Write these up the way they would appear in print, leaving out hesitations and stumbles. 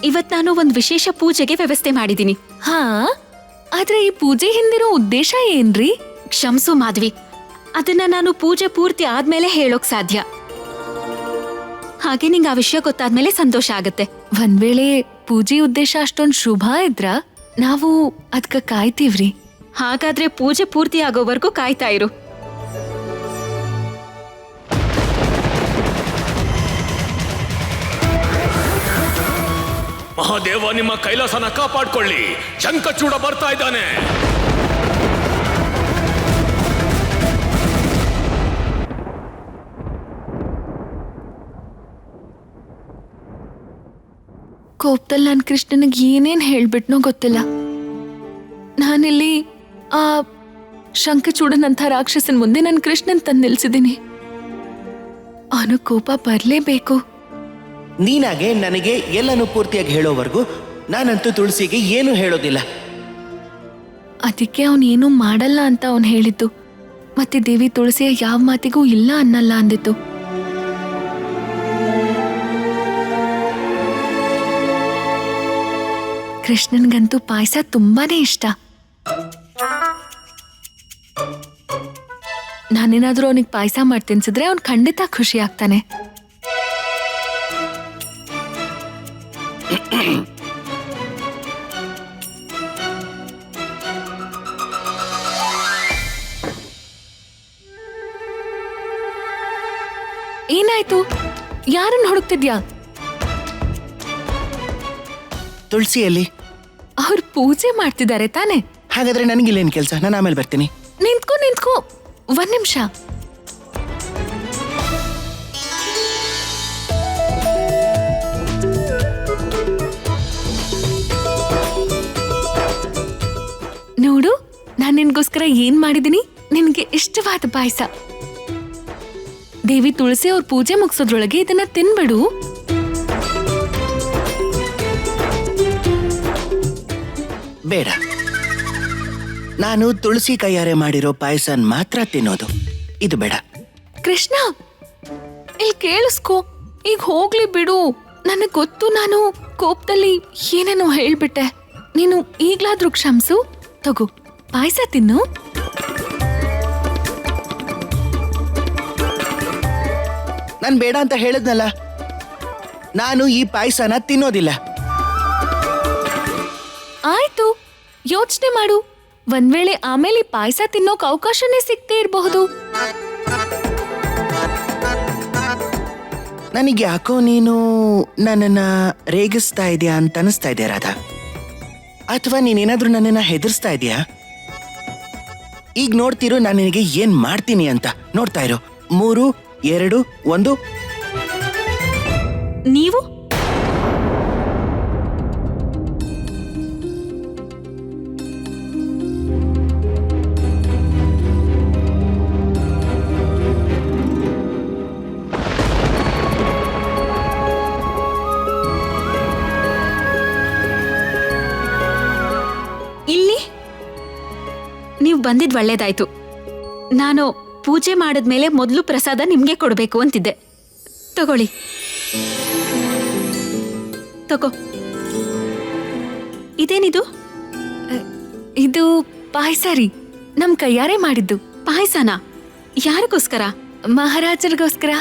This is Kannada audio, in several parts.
ಇವತ್ ನಾನು ಒಂದ್ ವಿಶೇಷ ಪೂಜೆಗೆ ವ್ಯವಸ್ಥೆ ಮಾಡಿದೀನಿ. ಹಾ, ಆದ್ರೆ ಈ ಪೂಜೆ ಹಿಂದಿರೋ ಉದ್ದೇಶ ಏನ್ರಿ? ಕ್ಷಮ್ಸು ಮಾಧವಿ, ಅದನ್ನ ನಾನು ಪೂಜೆ ಪೂರ್ತಿ ಆದ್ಮೇಲೆ ಹೇಳೋಕ್ ಸಾಧ್ಯ. ಹಾಗೆ ನಿಂಗೆ ಆ ವಿಷಯ ಗೊತ್ತಾದ್ಮೇಲೆ ಸಂತೋಷ ಆಗತ್ತೆ. ಒಂದ್ ವೇಳೆ ಪೂಜೆ ಉದ್ದೇಶ ಅಷ್ಟೊಂದ್ ಶುಭ ಇದ್ರ ನಾವು ಅದ್ಕ ಕಾಯ್ತೀವ್ರಿ. ಹಾಗಾದ್ರೆ ಪೂಜೆ ಪೂರ್ತಿ ಆಗೋವರೆಗೂ ಕಾಯ್ತಾ ಇರು. ಮಹಾದೇವ ನಿಮ್ಮ ಕೈಲಾಸನ ಕಾಪಾಡ್ಕೊಳ್ಳಿ. ಶಂಖಚೂಡ ಬರ್ತಾ ಇದ್ದಾನೆ. ಕೋಪದಲ್ಲಿ ನಾನು ಕೃಷ್ಣನಿಗೆ ಏನೇನ್ ಹೇಳ್ಬಿಟ್ನೋ ಗೊತ್ತಿಲ್ಲ. ನಾನಿಲ್ಲಿ ಆ ಶಂಖಚೂಡನಂಥ ರಾಕ್ಷಸನ್ ಮುಂದೆ ನನ್ನ ಕೃಷ್ಣನ್ ತಂದು ನಿಲ್ಸಿದ್ದೀನಿ. ಅವನು ಕೋಪ ಬರ್ಲೇಬೇಕು. ನೀನಾಗೆ ನನಗೆ ಎಲ್ಲನೂ ಪೂರ್ತಿಯಾಗಿ ಹೇಳೋವರೆಗೂ ನಾನಂತೂ ತುಳಸಿಗೆ ಏನು ಹೇಳೋದಿಲ್ಲ. ಅದಕ್ಕೆ ಅವನೇನು ಮಾಡಲ್ಲ ಅಂತ ಅವನು ಹೇಳಿದ್ದು. ಮತ್ತೆ ದೇವಿ ತುಳಸಿಯ ಯಾವ ಮಾತಿಗೂ ಇಲ್ಲ ಅನ್ನಲ್ಲ ಅಂದಿತ್ತು. ಕೃಷ್ಣನ್ಗಂತೂ ಪಾಯಸ ತುಂಬಾನೇ ಇಷ್ಟ. ನಾನೇನಾದ್ರೂ ಅವನಿಗೆ ಪಾಯಸ ಮಾಡಿ ತಿನ್ಸಿದ್ರೆ ಅವ್ನು ಖಂಡಿತ ಖುಷಿ ಆಗ್ತಾನೆ. ಏನಾಯ್ತು? ಯಾರನ್ನ ಹುಡುಕ್ತಿದ್ಯಾ? ತುಳಸಿಯಲ್ಲಿ ಅವ್ರು ಪೂಜೆ ಮಾಡ್ತಿದ್ದಾರೆ ತಾನೆ? ಹಾಗಾದ್ರೆ ನನಗಿಲ್ಲೇನು ಕೆಲಸ? ನಾನು ಆಮೇಲೆ ಬರ್ತೀನಿ. ನಿಂತ್ಕೋ ಒಂದ್ ನಿಮಿಷ. ನೋಡು, ನಾನ್ ನಿನ್ಗೋಸ್ಕರ ಏನ್ ಮಾಡಿದೀನಿ. ನಿನ್ಗೆ ಇಷ್ಟವಾದ ಪಾಯಸ. ದೇವಿ ತುಳಸಿ ಅವ್ರ ಪೂಜೆ ಮುಗಿಸೋದ್ರೊಳಗೆ ಇದನ್ನ ತಿನ್ಬಿಡು. ಬೇಡ, ನಾನು ತುಳಸಿ ಕೈಯಾರೆ ಮಾಡಿರೋ ಪಾಯಸನ್ ಮಾತ್ರ ತಿನ್ನೋದು. ಇದು ಬೇಡ. ಕೃಷ್ಣ, ಇಲ್ಲಿ ಕೇಳಿಸ್ಕೋ. ಈಗ ಹೋಗ್ಲಿ ಬಿಡು. ನನಗ್ ಗೊತ್ತು, ನಾನು ಕೋಪದಲ್ಲಿ ಏನೇನೋ ಹೇಳ್ಬಿಟ್ಟೆ. ನೀನು ಈಗ್ಲಾದ್ರೂ ಕ್ಷಮ್ಸು. ತಗೋ, ಪಾಯಸ ತಿನ್ನು. ನಾನು ಬೇಡ ಅಂತ ಹೇಳಿದ್ನಲ್ಲ. ನಾನು ಈ ಪಾಯಸನ ತಿನ್ನೋದಿಲ್ಲ. ಆಯ್ತು, ಯೋಚನೆ ಮಾಡು. ಒಂದ್ ವೇಳೆ ಆಮೇಲೆ ಪಾಯಸ ತಿನ್ನೋಕ್ ಅವಕಾಶನೇ ಸಿಗ್ತೇ ಇರಬಹುದು. ನನಗೆ ಯಾಕೋ ನೀನು ನನ್ನನ್ನ ರೇಗಿಸ್ತಾ ಇದೆಯಾ ಅಂತ ಅನಿಸ್ತಾ ಇದೆಯಾ ರಾಧಾ? ಅಥವಾ ನೀನೇನಾದ್ರೂ ನನ್ನನ್ನ ಹೆದರ್ಸ್ತಾ ಇದೆಯಾ? ಈಗ ನೋಡ್ತಿರೋ ನಾನು ನಿನಗೆ ಏನ್ ಮಾಡ್ತೀನಿ ಅಂತ. ನೋಡ್ತಾ ಇರೋ. 3, 2, 1. ನೀವು ಇಲ್ಲಿ ನೀವು ಬಂದಿದ್ ಒಳ್ಳೇದಾಯ್ತು. ನಾನು ಪೂಜೆ ಮಾಡಿದ್ಮೇಲೆ ಮೊದಲು ಪ್ರಸಾದ ನಿಮ್ಗೆ ಕೊಡ್ಬೇಕು ಅಂತಿದ್ದೆ. ತಗೊಳ್ಳಿ, ತಗೋ. ಇದೇನಿದು? ಇದು ಪಾಯಸ ರೀ, ನಮ್ ಕೈಯಾರೆ ಮಾಡಿದ್ದು. ಪಾಯಸನಾ? ಯಾರಿಗೋಸ್ಕರ? ಮಹಾರಾಜರಿಗೋಸ್ಕರ.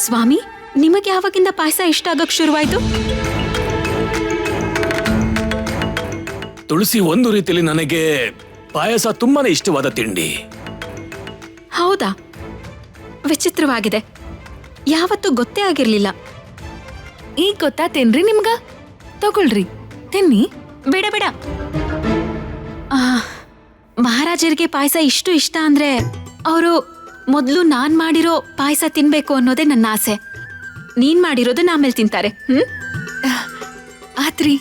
ಸ್ವಾಮಿ, ನಿಮಗೆ ಯಾವಾಗಿಂದ ಪಾಯಸ ಇಷ್ಟ ಆಗಕ್ ಶುರುವಾಯ್ತು? ತುಳಸಿ, ಒಂದು ರೀತಿಯಲ್ಲಿ ನನಗೆ ಪಾಯಸ ತುಂಬಾನೇ ಇಷ್ಟವಾದ ತಿಂಡಿ. ಹೌದಾ? ವಿಚಿತ್ರವಾಗಿದೆ. ಯಾವತ್ತೂ ಗೊತ್ತೇ ಆಗಿರ್ಲಿಲ್ಲ. ಈಗ ಗೊತ್ತಾತೇನ್ರಿ ನಿಮ್ಗ? ತಗೊಳ್ರಿ, ತಿನ್ನಿ. ಬೇಡ ಬೇಡ. ಮಹಾರಾಜರಿಗೆ ಪಾಯಸ ಇಷ್ಟು ಇಷ್ಟ ಅಂದ್ರೆ ಅವರು ಮೊದಲು ನಾನ್ ಮಾಡಿರೋ ಪಾಯಸ ತಿನ್ಬೇಕು ಅನ್ನೋದೇ ನನ್ನ ಆಸೆ. ನೀನ್ ಮಾಡಿರೋದನ್ನ ಆಮೇಲೆ ತಿಂತಾರೆ. ಆತ್ರಿ.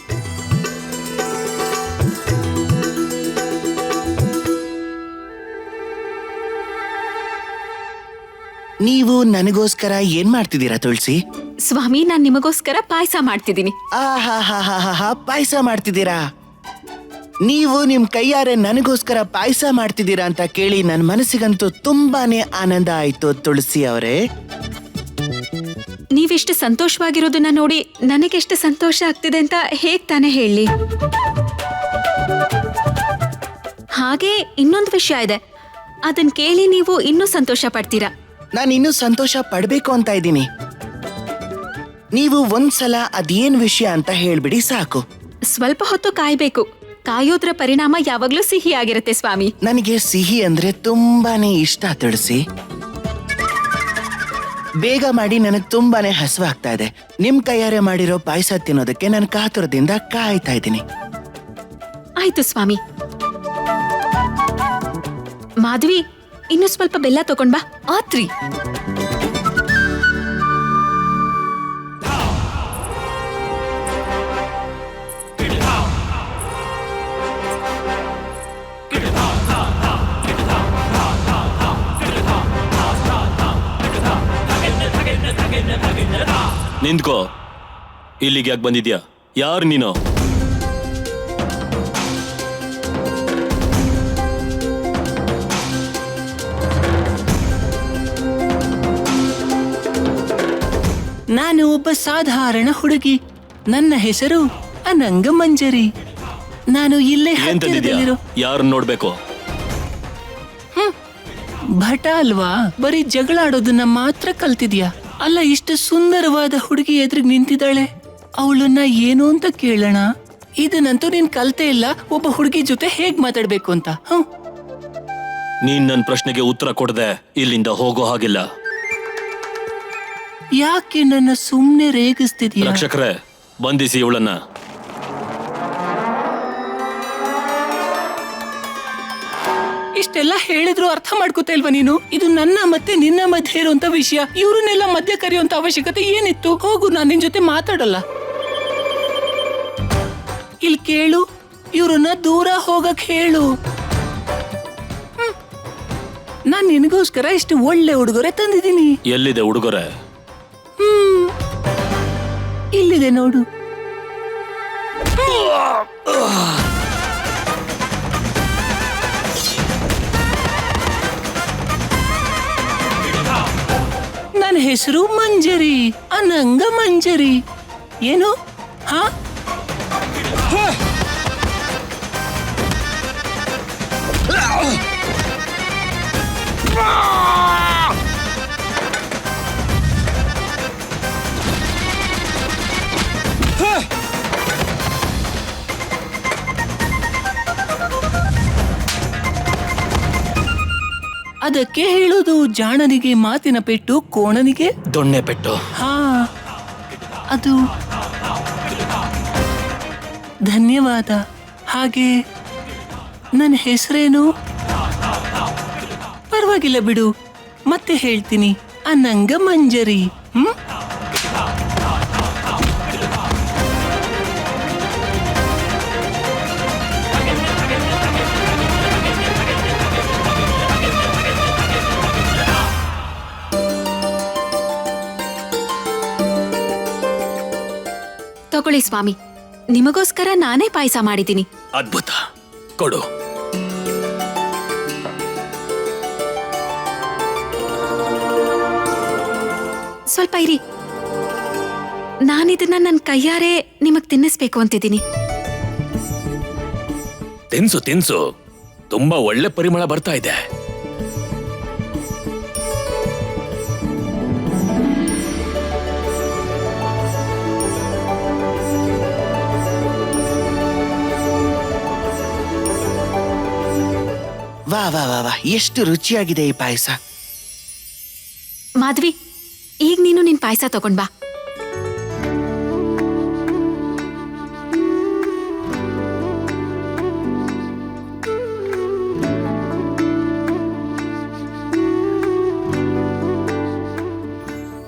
ನೀವು ನನಗೋಸ್ಕರ ಏನ್ ಮಾಡ್ತಿದ್ದೀರಾ ತುಳಸಿ? ಸ್ವಾಮಿ, ನಾನ್ ನಿಮಗೋಸ್ಕರ ಪಾಯಸ ಮಾಡ್ತಿದ್ದೀನಿ. ಪಾಯಸ ಮಾಡ್ತಿದ್ದೀರಾ? ನೀವು ನಿಮ್ ಕೈಯಾರೆ ನನಗೋಸ್ಕರ ಪಾಯಸ ಮಾಡ್ತಿದ್ದೀರಾ ಅಂತ ಕೇಳಿ ನನ್ನ ಮನಸ್ಸಿಗಂತೂ ತುಂಬಾನೇ ಆನಂದ ಆಯ್ತು ತುಳಸಿ ಅವರೇ. ನೀವಿಷ್ಟು ನೀವಿಷ್ಟು ಸಂತೋಷವಾಗಿರೋದನ್ನ ನೋಡಿ ನನಗೆಷ್ಟು ಸಂತೋಷ ಆಗ್ತಿದೆ ಅಂತ ಹೇಗ್ ತಾನೇ ಹೇಳಿ. ಹಾಗೆ ಇನ್ನೊಂದು ವಿಷಯ ಇದೆ, ಅದನ್ ಕೇಳಿ ನೀವು ಇನ್ನೂ ಸಂತೋಷ ಪಡ್ತೀರಾ. ನಾನು ಇನ್ನೂ ಸಂತೋಷ ಪಡ್ಬೇಕು ಅಂತ ಇದ್ದೀನಿ. ನೀವು ಒಂದ್ಸಲ ಅದೇನ್ ವಿಷಯ ಅಂತ ಹೇಳ್ಬಿಡಿ ಸಾಕು. ಸ್ವಲ್ಪ ಹೊತ್ತು ಕಾಯ್ಬೇಕು. ಕಾಯೋದ್ರ ಪರಿಣಾಮ ಯಾವಾಗ್ಲೂ ಸಿಹಿ ಆಗಿರುತ್ತೆ ಸ್ವಾಮಿ. ನನಗೆ ಸಿಹಿ ಅಂದ್ರೆ ತುಂಬಾನೇ ಇಷ್ಟ ತಿಳಿಸಿ. ಬೇಗ ಮಾಡಿ, ನನಗೆ ತುಂಬಾನೇ ಹಸುವಾಗ್ತಾ ಇದೆ. ನಿಮ್ ಕೈಯಾರೆ ಮಾಡಿರೋ ಪಾಯಸ ತಿನ್ನೋದಕ್ಕೆ ನಾನು ಕಾತುರದಿಂದ ಕಾಯ್ತಾ ಇದ್ದೀನಿ. ಆಯ್ತು ಸ್ವಾಮಿ. ಮಾಧವಿ, ಇನ್ನು ಸ್ವಲ್ಪ ಬೆಲ್ಲ ತಗೊಂಡ್ ಬಾ. ಆತ್ರಿ. ನಿಂತ್ಕೋ. ಇಲ್ಲಿಗೆ ಯಾಕೆ ಬಂದಿದ್ಯಾ? ಯಾರು ನೀನು? ನಾನು ಒಬ್ಬ ಸಾಧಾರಣ ಹುಡುಗಿ. ನನ್ನ ಹೆಸರು ಅನಂಗ ಮಂಜರಿ. ನಾನು ಇಲ್ಲೇ ಹತ್ತಿರದಲ್ಲಿರೋ ಯಾರನ್ನ ನೋಡ್ಬೇಕು? ಭಟ ಅಲ್ವಾ? ಬರೀ ಜಗಳ ಆಡೋದನ್ನ ಮಾತ್ರ ಕಲ್ತಿದ್ಯಾ? ಅಲ್ಲ, ಇಷ್ಟು ಸುಂದರವಾದ ಹುಡುಗಿ ಎದುರಿಗೆ ನಿಂತಿದ್ದಾಳೆ. ಅವಳನ್ನ ಏನು ಅಂತ ಕೇಳೋಣ. ಇದನ್ನಂತೂ ನೀನ್ ಕಲ್ತೇ ಇಲ್ಲ, ಒಬ್ಬ ಹುಡುಗಿ ಜೊತೆ ಹೇಗ್ ಮಾತಾಡ್ಬೇಕು ಅಂತ. ನೀನ್ ನನ್ನ ಪ್ರಶ್ನೆಗೆ ಉತ್ತರ ಕೊಡದೆ ಇಲ್ಲಿಂದ ಹೋಗೋ ಹಾಗಿಲ್ಲ. ಯಾಕೆ ನನ್ನ ಸುಮ್ನೆ ರೇಗಿಸ್ತಿದ್ಯಾ? ರಕ್ಷಕರೇ, ಬಂಧಿಸಿ ಇವಳನ್ನ. ಇಷ್ಟೆಲ್ಲ ಹೇಳಿದ್ರು ಅರ್ಥ ಮಾಡ್ಕೋತಾ ಇಲ್ವಾ ನೀನು? ಇದು ನನ್ನ ಮತ್ತೆ ನಿನ್ನ ಮಧ್ಯೆ ಇರುವಂತ ವಿಷಯ. ಇವ್ರನ್ನೆಲ್ಲ ಮಧ್ಯ ಕರೆಯುವಂತ ಅವಶ್ಯಕತೆ ಏನಿತ್ತು? ಹೋಗು, ನಾನ್ ನಿನ್ ಜೊತೆ ಮಾತಾಡಲ್ಲ. ಇಲ್ಲಿ ಕೇಳು, ಇವ್ರನ್ನ ದೂರ ಹೋಗಕ್ ಹೇಳು. ನಾನ್ ನಿನಗೋಸ್ಕರ ಇಷ್ಟು ಒಳ್ಳೆ ಉಡುಗೊರೆ ತಂದಿದ್ದೀನಿ. ಎಲ್ಲಿದೆ ಉಡುಗೊರೆ? ಇಲ್ಲಿದೆ ನೋಡು. ನನ್ನ ಹೆಸರು ಮಂಜರಿ, ಅನಂಗ ಮಂಜರಿ. ಏನು? ಹಾ, ಅದಕ್ಕೆ ಹೇಳೋದು, ಜಾಣನಿಗೆ ಮಾತಿನ ಪೆಟ್ಟು, ಕೋಣನಿಗೆ ದೊಣ್ಣೆ ಪೆಟ್ಟು. ಹಾ, ಅದು. ಧನ್ಯವಾದ. ಹಾಗೆ ನನ್ನ ಹೆಸರೇನು? ಪರವಾಗಿಲ್ಲ ಬಿಡು, ಮತ್ತೆ ಹೇಳ್ತೀನಿ. ಅನಂಗ ಮಂಜರಿ. ತಗೊಳ್ಳಿ ಸ್ವಾಮಿ, ನಿಮಗೋಸ್ಕರ ನಾನೇ ಪಾಯಸ ಮಾಡಿದ್ದೀನಿ. ಅದ್ಭುತ. ಕೊಡು. ಸ್ವಲ್ಪ ಇರಿ, ನಾನಿದನ್ನ ನನ್ನ ಕೈಯಾರೆ ನಿಮಗ್ ತಿನ್ನಿಸ್ಬೇಕು ಅಂತಿದ್ದೀನಿ. ತಿನ್ಸು ತಿನ್ಸು, ತುಂಬಾ ಒಳ್ಳೆ ಪರಿಮಳ ಬರ್ತಾ ಇದೆ. ವಾ ವಾ ವಾ ವಾ, ಎಷ್ಟು ರುಚಿಯಾಗಿದೆ ಈ ಪಾಯಸ. ಮಾಧವಿ, ಈಗ ನೀನು ನಿನ್ ಪಾಯಸ ತಗೊಂಡ್ ಬಾ.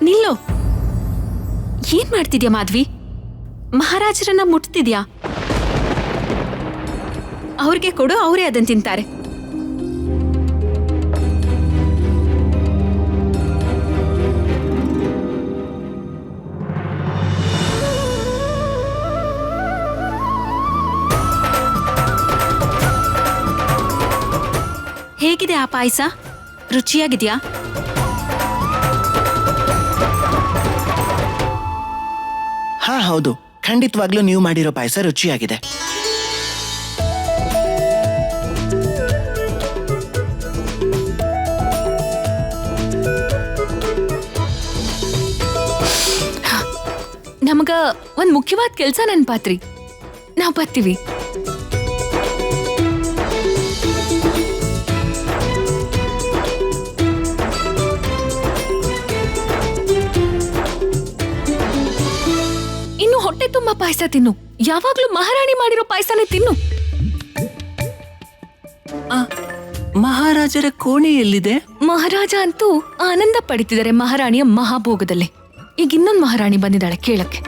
ನಿಲ್ಲೋ. ಏನ್ ಮಾಡ್ತಿದ್ಯಾ ಮಾಧವಿ? ಮಹಾರಾಜರನ್ನ ಮುಟ್ತಿದ್ಯಾ? ಅವ್ರಿಗೆ ಕೊಡು, ಅವರೇ ಅದನ್ನ ತಿಂತಾರೆ. ಹೇಗಿದೆ ಆ ಪಾಯಸ? ರುಚಿಯಾಗಿದ್ಯಾ? ಹಾ ಹೌದು, ಖಂಡಿತವಾಗ್ಲೂ ನೀವು ಮಾಡಿರೋ ಪಾಯಸ ರುಚಿಯಾಗಿದೆ. ನಮಗ ಒಂದ್ ಮುಖ್ಯವಾದ ಕೆಲ್ಸ ನೆನ್ಪಾತ್ರಿ, ನಾವ್ ಬರ್ತೀವಿ. ಇನ್ನು ಹೊಟ್ಟೆ ತುಂಬಾ ಪಾಯಸ ತಿನ್ನು. ಯಾವಾಗ್ಲೂ ಮಹಾರಾಣಿ ಮಾಡಿರೋ ಪಾಯಸನೇ ತಿನ್ನು. ಮಹಾರಾಜರ ಕೋಣೆ ಎಲ್ಲಿದೆ? ಮಹಾರಾಜ ಅಂತೂ ಆನಂದ ಪಡಿತಿದ್ದಾರೆ ಮಹಾರಾಣಿಯ ಮಹಾಭೋಗದಲ್ಲಿ. ಈಗ ಇನ್ನೊಂದು ಮಹಾರಾಣಿ ಬಂದಿದ್ದಾಳೆ ಕೇಳಕ್ಕೆ.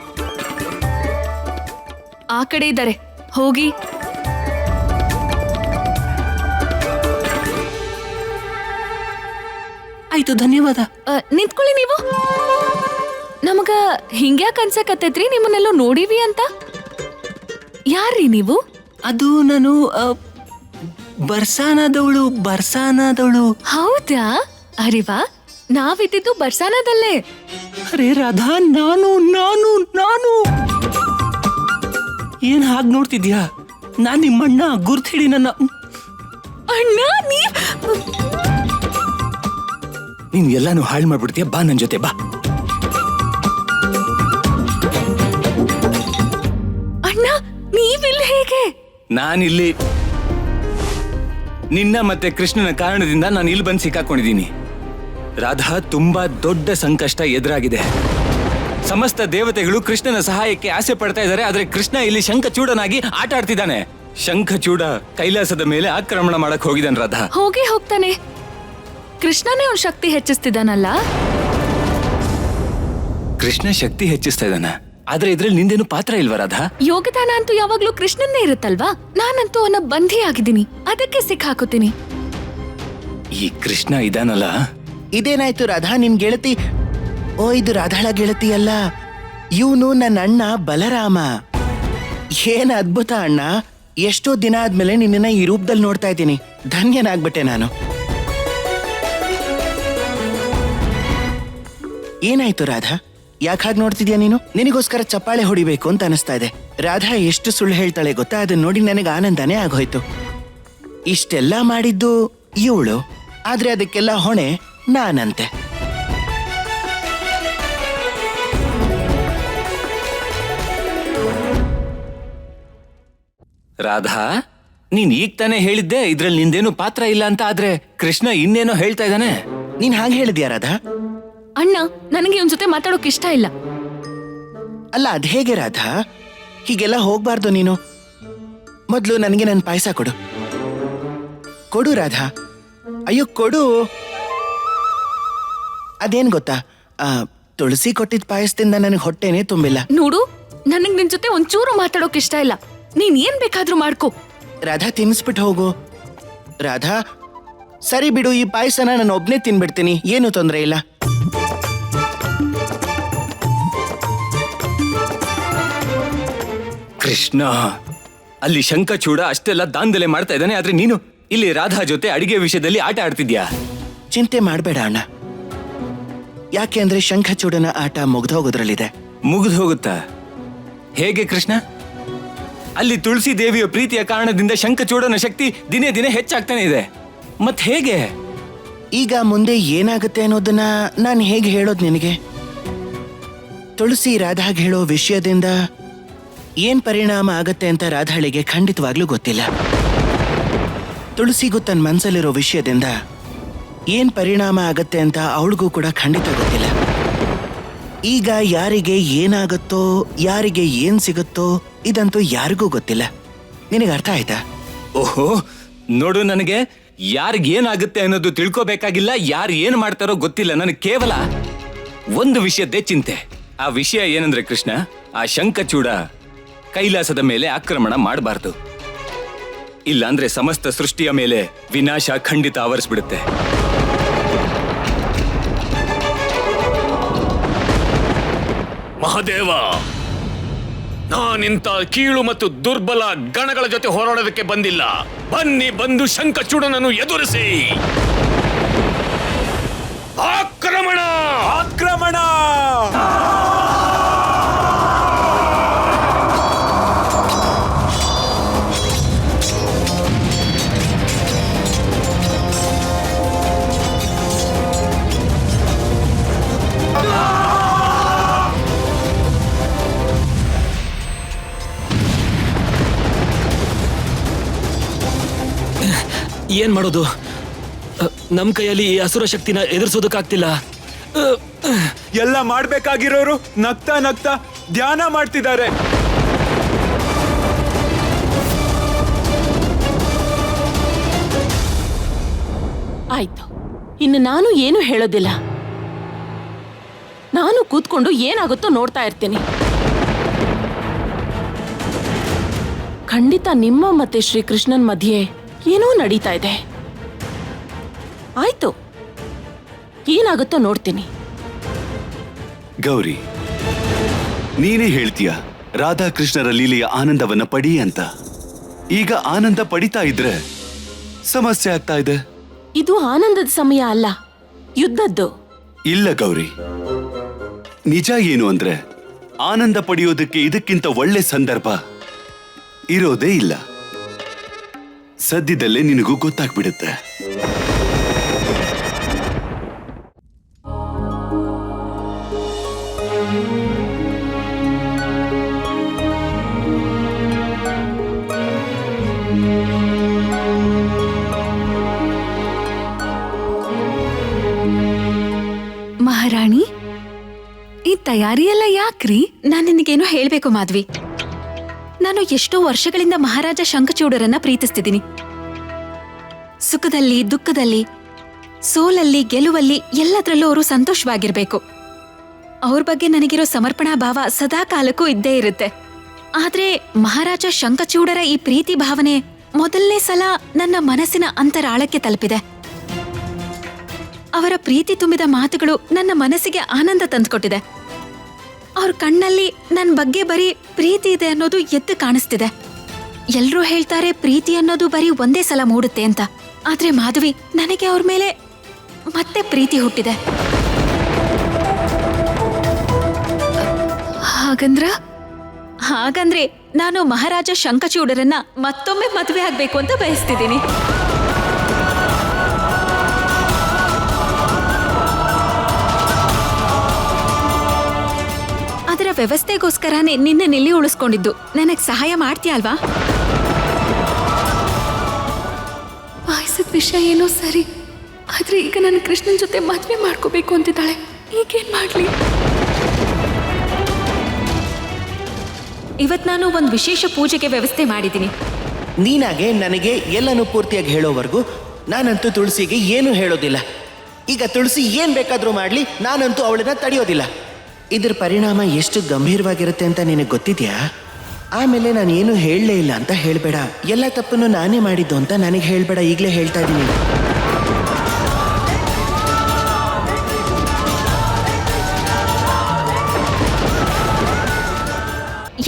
ಆ ಕಡೆ ಇದ್ದಾರೆ, ಹೋಗಿ. ಆಯ್ತು, ಧನ್ಯವಾದ. ನಿಂತ್ಕೊಳ್ಳಿ ನೀವು. ನಮಗ ಹಿಂಗ್ಯಾಕ್ ಅನ್ಸಕತ್ತೈತ್ರಿ ನಿಮ್ಮನ್ನೆಲ್ಲೋ ನೋಡಿವಿ ಅಂತ. ಯಾರ್ರೀ ನೀವು? ಅದು ನಾನು ಬರ್ಸಾನದವಳು. ಹೌದಾ? ಅರಿವಾ, ನಾವಿದ್ದಿದ್ದು ಬರ್ಸಾನದಲ್ಲೇ. ಅರೆ ರಾಧಾ, ನಾನು ಏನ್ ಹಾಗೆ ನೋಡ್ತಿದ್ಯಾ? ನಾನ್ ನಿಮ್ಮಣ್ಣ, ಗುರ್ತ್ ಹಿಡಿ ನನ್ನ. ಅಣ್ಣ, ನೀನ್ ಎಲ್ಲಾನು ಹಾಳು ಮಾಡ್ಬಿಡ್ತೀಯ. ಬಾ ನನ್ ಜೊತೆ ಬಾ. ಅಣ್ಣ, ನೀವಿಲ್ಲಿ ಹೇಗೆ? ನಾನಿಲ್ಲಿ ನಿನ್ನ ಮತ್ತೆ ಕೃಷ್ಣನ ಕಾರಣದಿಂದ ನಾನು ಇಲ್ಲಿ ಬಂದು ಸಿಕ್ಕಾಕೊಂಡಿದ್ದೀನಿ. ರಾಧಾ, ತುಂಬಾ ದೊಡ್ಡ ಸಂಕಷ್ಟ ಎದುರಾಗಿದೆ. ಸಮಸ್ತ ದೇವತೆಗಳು ಕೃಷ್ಣನ ಸಹಾಯಕ್ಕೆ ಆಸೆ ಪಡ್ತಾ ಇದ್ದಾರೆ, ಆದ್ರೆ ಕೃಷ್ಣ ಇಲ್ಲಿ ಶಂಖಚೂಡನಾಗಿ ಆಟ ಆಡ್ತಿದ್ದಾನೆ. ಶಂಖಚೂಡ ಕೈಲಾಸದ ಮೇಲೆ ಆಕ್ರಮಣ ಮಾಡಕ್ ಹೋಗಿದ್ದಾನೆ. ರಾಧಾ, ಹೋಗ್ತಾನೆ. ಕೃಷ್ಣನೇ ಅವ್ನ ಶಕ್ತಿ ಹೆಚ್ಚಿಸ್ತಿದ್ದಾನಲ್ಲ. ಕೃಷ್ಣ ಶಕ್ತಿ ಹೆಚ್ಚಿಸ್ತಾ ಇದ್ದಾನ, ಆದ್ರೆ ಇದ್ರಲ್ಲಿ ನಿಂದೇನು ಪಾತ್ರ ಇಲ್ವಾ ರಾಧಾ? ಯೋಗದಾನ ಅಂತೂ ಯಾವಾಗ್ಲೂ ಕೃಷ್ಣನ್ನೇ ಇರುತ್ತಲ್ವಾ. ನಾನಂತೂ ಅವನ ಬಂಧಿ ಆಗಿದ್ದೀನಿ, ಅದಕ್ಕೆ ಸಿಕ್ಕಾಕೋತೀನಿ. ಈ ಕೃಷ್ಣ ಇದಾನಲ್ಲ. ಇದೇನಾಯ್ತು ರಾಧಾ, ನಿನ್ ಗೆಳತಿ? ಓ, ಇದು ರಾಧಾಳ ಗೆಳತಿ ಅಲ್ಲ, ಇವನು ನನ್ನ ಅಣ್ಣ ಬಲರಾಮ. ಏನ್ ಅದ್ಭುತ ಅಣ್ಣ, ಎಷ್ಟೋ ದಿನ ಆದ್ಮೇಲೆ ನಿನ್ನ ಈ ರೂಪದಲ್ಲಿ ನೋಡ್ತಾ ಇದ್ದೀನಿ. ಧನ್ಯನಾಗ್ಬಿಟ್ಟೆ ನಾನು. ಏನಾಯ್ತು ರಾಧಾ, ಯಾಕೆ ಹಾಗೆ ನೋಡ್ತಿದ್ಯಾ ನೀನು? ನಿನಗೋಸ್ಕರ ಚಪ್ಪಾಳೆ ಹೊಡಿಬೇಕು ಅಂತ ಅನಿಸ್ತಾ ಇದೆ. ರಾಧಾ ಎಷ್ಟು ಸುಳ್ಳು ಹೇಳ್ತಾಳೆ ಗೊತ್ತಾ? ಅದನ್ನ ನೋಡಿ ನನಗೆ ಆನಂದನೇ ಆಗೋಯ್ತು. ಇಷ್ಟೆಲ್ಲ ಮಾಡಿದ್ದು ಇವಳು, ಆದ್ರೆ ಅದಕ್ಕೆಲ್ಲ ಹೊಣೆ ನಾನಂತೆ. ರಾಧಾ, ನೀನ್ ಈಗ ತಾನೇ ಹೇಳಿದ್ದೆ ಇದ್ರಲ್ಲಿ ನಿಂದೇನು ಪಾತ್ರ ಇಲ್ಲ ಅಂತ, ಆದ್ರೆ ಕೃಷ್ಣ ಇನ್ನೇನೋ ಹೇಳ್ತಾ ಇದ್ದಾನೆ. ನೀನ್ ಹಾಗೆ ಹೇಳಿದ್ಯಾ ರಾಧಾ? ಅಣ್ಣ, ನನಗೆ ಇವನ್ ಜೊತೆ ಮಾತಾಡೋಕ್ ಇಷ್ಟ ಇಲ್ಲ. ಅಲ್ಲ, ಅದ್ ಹೇಗೆ ರಾಧಾ? ಹೀಗೆಲ್ಲ ಹೋಗ್ಬಾರ್ದು ನೀನು. ಮೊದ್ಲು ನನಗೆ ನನ್ನ ಪಾಯಸ ಕೊಡು ರಾಧಾ. ಅಯ್ಯೋ ಕೊಡು. ಅದೇನ್ ಗೊತ್ತಾ, ತುಳಸಿ ಕೊಟ್ಟಿದ್ ಪಾಯಸದಿಂದ ನನಗೆ ಹೊಟ್ಟೆನೇ ತುಂಬಿಲ್ಲ. ನೋಡು, ನನಗ್ ನಿನ್ ಜೊತೆ ಒಂಚೂರು ಮಾತಾಡೋಕ್ ಇಷ್ಟ ಇಲ್ಲ. ನೀನ್ ಏನ್ ಬೇಕಾದ್ರೂ ಮಾಡ್ಕೋ. ರಾಧಾ, ತಿನ್ಸ್ಬಿಟ್ಟು ಹೋಗು. ರಾಧಾ, ಸರಿ ಬಿಡು, ಈ ಪಾಯಸನ ನಾನು ಒಬ್ನೇ ತಿನ್ಬಿಡ್ತೀನಿ, ಏನು ತೊಂದರೆ ಇಲ್ಲ. ಕೃಷ್ಣ, ಅಲ್ಲಿ ಶಂಖಚೂಡ ಅಷ್ಟೆಲ್ಲ ದಾಂಧಲೆ ಮಾಡ್ತಾ ಇದ್ದಾನೆ, ಆದ್ರೆ ನೀನು ಇಲ್ಲಿ ರಾಧಾ ಜೊತೆ ಅಡಿಗೆ ವಿಷಯದಲ್ಲಿ ಆಟ ಆಡ್ತಿದ್ಯಾ. ಚಿಂತೆ ಮಾಡಬೇಡ ಅಣ್ಣ, ಯಾಕೆ ಅಂದ್ರೆ ಶಂಖಚೂಡನ ಆಟ ಮುಗ್ದೋಗೋದ್ರಲ್ಲಿದೆ. ಮುಗಿದು ಹೋಗುತ್ತಾ? ಹೇಗೆ ಕೃಷ್ಣ? ಅಲ್ಲಿ ತುಳಸಿ ದೇವಿಯ ಪ್ರೀತಿಯ ಕಾರಣದಿಂದ ಶಂಖಚೂಡನ ಶಕ್ತಿ ದಿನೇ ದಿನೇ ಹೆಚ್ಚಾಗ್ತಾನೆ ಇದೆ. ಮತ್ ಹೇಗೆ? ಈಗ ಮುಂದೆ ಏನಾಗುತ್ತೆ ಅನ್ನೋದನ್ನ ನಾನು ಹೇಗೆ ಹೇಳೋದು ನಿನಗೆ? ತುಳಸಿ ರಾಧಾಗ್ ಹೇಳೋ ವಿಷಯದಿಂದ ಏನ್ ಪರಿಣಾಮ ಆಗತ್ತೆ ಅಂತ ರಾಧಾಳಿಗೆ ಖಂಡಿತವಾಗ್ಲೂ ಗೊತ್ತಿಲ್ಲ. ತುಳಸಿಗೂ ತನ್ನ ಮನ್ಸಲ್ಲಿರೋ ವಿಷಯದಿಂದ ಏನ್ ಪರಿಣಾಮ ಆಗತ್ತೆ ಅಂತ ಅವಳಿಗೂ ಕೂಡ ಖಂಡಿತ ಗೊತ್ತಿಲ್ಲ. ಈಗ ಯಾರಿಗೆ ಏನಾಗುತ್ತೋ, ಯಾರಿಗೆ ಏನ್ ಸಿಗುತ್ತೋ ಇದಂತೂ ಯಾರಿಗೂ ಗೊತ್ತಿಲ್ಲ. ನಿನಗೆ ಅರ್ಥ ಆಯ್ತಾ? ಓಹೋ, ನೋಡು, ನನಗೆ ಯಾರಿಗೇನಾಗುತ್ತೆ ಅನ್ನೋದು ತಿಳ್ಕೋಬೇಕಾಗಿಲ್ಲ, ಯಾರು ಏನ್ ಮಾಡ್ತಾರೋ ಗೊತ್ತಿಲ್ಲ. ನನಗೆ ಕೇವಲ ಒಂದು ವಿಷಯದ್ದೇ ಚಿಂತೆ. ಆ ವಿಷಯ ಏನಂದ್ರೆ ಕೃಷ್ಣ, ಆ ಶಂಖಚೂಡ ಕೈಲಾಸದ ಮೇಲೆ ಆಕ್ರಮಣ ಮಾಡಬಾರ್ದು. ಇಲ್ಲಾಂದ್ರೆ ಸಮಸ್ತ ಸೃಷ್ಟಿಯ ಮೇಲೆ ವಿನಾಶ ಖಂಡಿತ ಆವರಿಸ್ಬಿಡುತ್ತೆ. ಮಹಾದೇವ, ನಾನಿಂತ ಕೀಳು ಮತ್ತು ದುರ್ಬಲ ಗಣಗಳ ಜೊತೆ ಹೋರಾಡೋದಕ್ಕೆ ಬಂದಿಲ್ಲ. ಬನ್ನಿ, ಬಂದು ಶಂಖಚೂಡನನ್ನು ಎದುರಿಸಿ. ಆಕ್ರಮಣ! ಆಕ್ರಮಣ! ಏನ್ ಮಾಡೋದು? ನಮ್ ಕೈಯಲ್ಲಿ ಈ ಅಸುರ ಶಕ್ತಿನ ಎದುರಿಸೋದಕ್ಕಾಗ್ತಿಲ್ಲ. ಎಲ್ಲ ಮಾಡ್ಬೇಕಾಗಿರೋರು ನಗ್ತಾ ನಗ್ತಾ ಧ್ಯಾನ ಮಾಡ್ತಿದ್ದಾರೆ. ಆಯ್ತು, ಇನ್ನು ನಾನು ಏನು ಹೇಳೋದಿಲ್ಲ. ನಾನು ಕೂತ್ಕೊಂಡು ಏನಾಗುತ್ತೋ ನೋಡ್ತಾ ಇರ್ತೀನಿ. ಖಂಡಿತ ನಿಮ್ಮ ಮತ್ತೆ ಶ್ರೀಕೃಷ್ಣನ್ ಮಧ್ಯೆ ಏನೋ ನಡೀತಾ ಇದೆ. ಆಯ್ತು, ಏನಾಗುತ್ತೋ ನೋಡ್ತೀನಿ. ಗೌರಿ, ನೀನೇ ಹೇಳ್ತೀಯ ರಾಧಾಕೃಷ್ಣರ ಲೀಲೆಯ ಆನಂದವನ್ನ ಪಡಿ ಅಂತ. ಈಗ ಆನಂದ ಪಡಿತಾ ಇದ್ರೆ ಸಮಸ್ಯೆ ಆಗ್ತಾ ಇದೆ. ಇದು ಆನಂದದ ಸಮಯ ಅಲ್ಲ, ಯುದ್ಧದ್ದು. ಇಲ್ಲ ಗೌರಿ, ನಿಜ ಏನು ಅಂದ್ರೆ ಆನಂದ ಪಡೆಯೋದಕ್ಕೆ ಇದಕ್ಕಿಂತ ಒಳ್ಳೆ ಸಂದರ್ಭ ಇರೋದೇ ಇಲ್ಲ. ಸದ್ಯದಲ್ಲೇ ನಿನಗೂ ಗೊತ್ತಾಗ್ಬಿಡುತ್ತೆ. ಮಹಾರಾಣಿ, ಈ ತಯಾರಿ ಎಲ್ಲ ಯಾಕ್ರಿ? ನಾನು ನಿನಗೇನೋ ಹೇಳ್ಬೇಕು ಮಾಧವಿ. ನಾನು ಎಷ್ಟೋ ವರ್ಷಗಳಿಂದ ಮಹಾರಾಜ ಶಂಖಚೂಡರನ್ನ ಪ್ರೀತಿಸ್ತಿದ್ದೀನಿ. ಸುಖದಲ್ಲಿ, ದುಃಖದಲ್ಲಿ, ಸೋಲಲ್ಲಿ, ಗೆಲುವಲ್ಲಿ ಎಲ್ಲದರಲ್ಲೂ ಅವರು ಸಂತೋಷವಾಗಿರ್ಬೇಕು. ಅವ್ರ ಬಗ್ಗೆ ನನಗಿರೋ ಸಮರ್ಪಣಾ ಭಾವ ಸದಾ ಕಾಲಕ್ಕೂ ಇದ್ದೇ ಇರುತ್ತೆ. ಆದ್ರೆ ಮಹಾರಾಜ ಶಂಖಚೂಡರ ಈ ಪ್ರೀತಿ ಭಾವನೆ ಮೊದಲನೇ ಸಲ ನನ್ನ ಮನಸ್ಸಿನ ಅಂತರಾಳಕ್ಕೆ ತಲುಪಿದೆ. ಅವರ ಪ್ರೀತಿ ತುಂಬಿದ ಮಾತುಗಳು ನನ್ನ ಮನಸ್ಸಿಗೆ ಆನಂದ ತಂದುಕೊಟ್ಟಿದೆ. ಅವ್ರ ಕಣ್ಣಲ್ಲಿ ನನ್ನ ಬಗ್ಗೆ ಬರೀ ಪ್ರೀತಿ ಇದೆ ಅನ್ನೋದು ಎದ್ದು ಕಾಣಿಸ್ತಿದೆ. ಎಲ್ರೂ ಹೇಳ್ತಾರೆ ಪ್ರೀತಿ ಅನ್ನೋದು ಬರೀ ಒಂದೇ ಸಲ ಮೂಡುತ್ತೆ ಅಂತ. ಆದ್ರೆ ಮಾಧವಿ, ನನಗೆ ಅವ್ರ ಮೇಲೆ ಮತ್ತೆ ಪ್ರೀತಿ ಹುಟ್ಟಿದೆ. ಹಾಗಂದ್ರೆ ನಾನು ಮಹಾರಾಜ ಶಂಖಚೂಡರನ್ನ ಮತ್ತೊಮ್ಮೆ ಮದುವೆ ಆಗ್ಬೇಕು ಅಂತ ಬಯಸ್ತಿದ್ದೀನಿ. ಅದರ ವ್ಯವಸ್ಥೆಗೋಸ್ಕರನೇ ನಿನ್ನೆ ಉಳಿಸ್ಕೊಂಡಿದ್ದು. ನನಗ್ ಸಹಾಯ ಮಾಡ್ತೀಯ ಅಲ್ವಾ? ಪಾಯಸದ ವಿಷಯ ಏನೋ ಸರಿ, ಆದ್ರೆ ಈಗ ನಾನು ಕೃಷ್ಣನ್ ಜೊತೆ ಮದ್ವೆ ಮಾಡ್ಕೋಬೇಕು ಅಂತಿದ್ದಾಳೆ. ಈಗೇನ್ ಮಾಡ್ಲಿ? ಇವತ್ ನಾನು ಒಂದು ವಿಶೇಷ ಪೂಜೆಗೆ ವ್ಯವಸ್ಥೆ ಮಾಡಿದ್ದೀನಿ. ನೀನಾಗೆ ನನಗೆ ಎಲ್ಲನೂ ಪೂರ್ತಿಯಾಗಿ ಹೇಳೋವರೆಗೂ ನಾನಂತೂ ತುಳಸಿಗೆ ಏನು ಹೇಳೋದಿಲ್ಲ. ಈಗ ತುಳಸಿ ಏನ್ ಬೇಕಾದ್ರೂ ಮಾಡ್ಲಿ, ನಾನಂತೂ ಅವಳನ್ನ ತಡೆಯೋದಿಲ್ಲ. ಇದ್ರ ಪರಿಣಾಮ ಎಷ್ಟು ಗಂಭೀರವಾಗಿರುತ್ತೆ ಅಂತ ನಿನಗೆ ಗೊತ್ತಿದ್ಯಾ? ಆಮೇಲೆ ನಾನು ಏನು ಹೇಳಲೇ ಇಲ್ಲ ಅಂತ ಹೇಳ್ಬೇಡ. ಎಲ್ಲ ತಪ್ಪನ್ನು ನಾನೇ ಮಾಡಿದ್ದು ಅಂತ ನನಗೆ ಹೇಳ್ಬೇಡ. ಈಗಲೇ ಹೇಳ್ತಾ ಇದ್ದೀನಿ.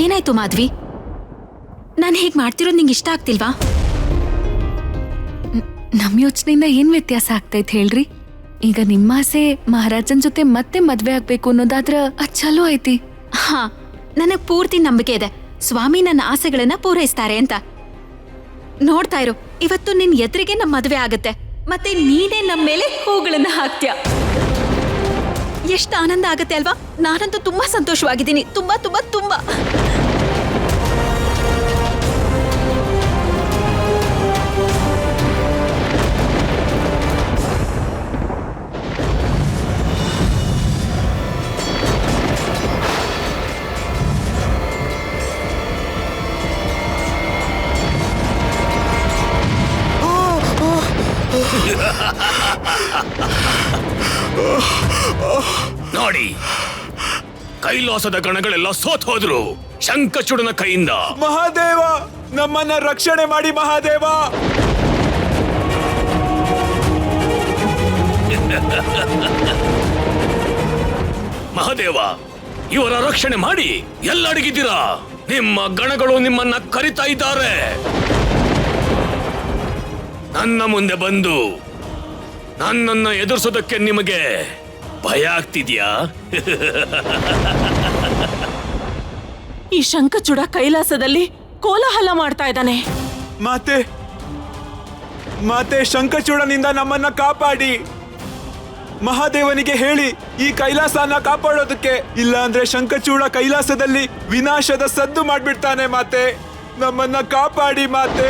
ಏನಾಯ್ತು ಮಾಧವಿ? ನಾನು ಹೀಗೆ ಮಾಡ್ತಿರೋದು ನಿಂಗೆ ಇಷ್ಟ ಆಗ್ತಿಲ್ವಾ? ನಮ್ ಯೋಚನೆಯಿಂದ ಏನ್ ವ್ಯತ್ಯಾಸ ಆಗ್ತೈತ್ ಹೇಳ್ರಿ? ಈಗ ನಿಮ್ಮ ಆಸೆ ಮಹಾರಾಜನ್ ಜೊತೆ ಮತ್ತೆ ಮದ್ವೆ ಆಗ್ಬೇಕು ಅನ್ನೋದಾದ್ರ ಅದ್ ಚಲೋ ಐತಿ. ಹಾ, ನನಗ್ ಪೂರ್ತಿ ನಂಬಿಕೆ ಇದೆ ಸ್ವಾಮಿ ನನ್ನ ಆಸೆಗಳನ್ನ ಪೂರೈಸ್ತಾರೆ ಅಂತ. ನೋಡ್ತಾ ಇರು, ಇವತ್ತು ನಿನ್ ಎದುರಿಗೆ ನಮ್ಮ ಮದುವೆ ಆಗತ್ತೆ. ಮತ್ತೆ ನೀನೇ ನಮ್ಮ ಮೇಲೆ ಹೂಗಳನ್ನ ಹಾಕ್ತೀಯ. ಎಷ್ಟು ಆನಂದ ಆಗತ್ತೆ ಅಲ್ವಾ? ನಾನಂತೂ ತುಂಬಾ ಸಂತೋಷವಾಗಿದ್ದೀನಿ. ತುಂಬಾ ತುಂಬಾ ತುಂಬಾ. ನೋಡಿ, ಕೈಲಾಸದ ಗಣಗಳೆಲ್ಲ ಸೋತ್ ಹೋದ್ರು ಶಂಖಚೂಡನ ಕೈಯಿಂದ. ಮಹಾದೇವ, ನಮ್ಮನ್ನ ರಕ್ಷಣೆ ಮಾಡಿ ಮಹಾದೇವ. ಮಹಾದೇವ, ಇವರ ರಕ್ಷಣೆ ಮಾಡಿ. ಎಲ್ಲ ಅಡಗಿದ್ದೀರಾ? ನಿಮ್ಮ ಗಣಗಳು ನಿಮ್ಮನ್ನ ಕರಿತಾ ಇದ್ದಾರೆ. ನನ್ನ ಮುಂದೆ ಬಂದು ನನ್ನನ್ನ ಎದುರಿಸೋದಕ್ಕೆ ನಿಮಗೆ ಭಯ ಆಗ್ತಿದ್ಯಾ? ಈ ಶಂಖಚೂಡ ಕೈಲಾಸದಲ್ಲಿ ಕೋಲಾಹಲ ಮಾಡ್ತಾ ಇದ್ದಾನೆ. ಮಾತೆ ಶಂಖಚೂಡನಿಂದ ನಮ್ಮನ್ನ ಕಾಪಾಡಿ. ಮಹಾದೇವನಿಗೆ ಹೇಳಿ ಈ ಕೈಲಾಸನ ಕಾಪಾಡೋದಕ್ಕೆ. ಇಲ್ಲ ಅಂದ್ರೆ ಶಂಖಚೂಡ ಕೈಲಾಸದಲ್ಲಿ ವಿನಾಶದ ಸದ್ದು ಮಾಡ್ಬಿಡ್ತಾನೆ. ಮಾತೆ, ನಮ್ಮನ್ನ ಕಾಪಾಡಿ ಮಾತೆ.